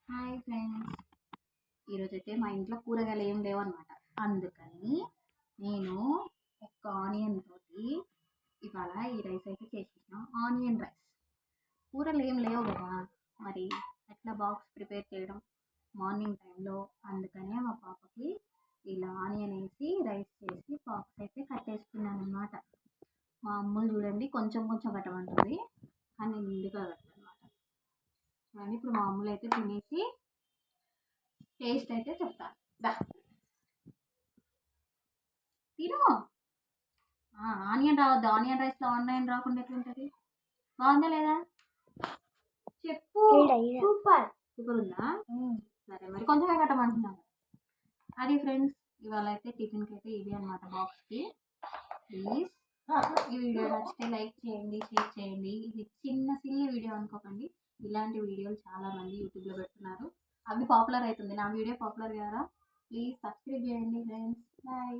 Hi friends, ఈరోజైతే మా ఇంట్లో కూరగాయలు ఏం లేవన్నమాట. అందుకని నేను ఒక ఆనియన్ తోటి ఇవాళ ఈ రైస్ అయితే చేసేసిన. Onion rice. కూరలు ఏం లేవు కదా, మరి ఎట్లా బాక్స్ ప్రిపేర్ చేయడం మార్నింగ్ టైంలో. అందుకనే మా పాపకి ఇలా ఆనియన్ వేసి రైస్ చేసి బాక్స్ అయితే కట్టేస్తున్నాను అనమాట. మా అమ్ములు చూడండి కొంచెం కొంచెం కట్టమంటుంది, కానీ నిండుగా కట్టనమాట. చూడండి, ఇప్పుడు మా అమ్ములు అయితే తినేసి టేస్ట్ అయితే చెప్తాను. దా తిను. ఆనియన్ రావద్దు, ఆనియన్ రైస్లో ఆనియన్ రాకుండా ఎట్లుంటుంది? బాగుందా లేదా చెప్పు. సూపర్ సూపర్ ఉందా? సరే, మరి కొంచెమే కట్టమంటున్నాను. అది ఫ్రెండ్స్, ఇవాళ అయితే టిఫిన్కి అయితే ఇది అనమాట బాక్స్కి. ప్లీజ్ ఈ వీడియో నచ్చితే లైక్ చేయండి, షేర్ చేయండి. ఇది సిల్లి వీడియో అనుకోకండి. ఇలాంటి వీడియోలు చాలామంది యూట్యూబ్లో పెడుతున్నారు, అవి పాపులర్ అవుతుంది. నా వీడియో పాపులర్ కదా, ప్లీజ్ సబ్స్క్రైబ్ చేయండి ఫ్రెండ్స్. బాయ్.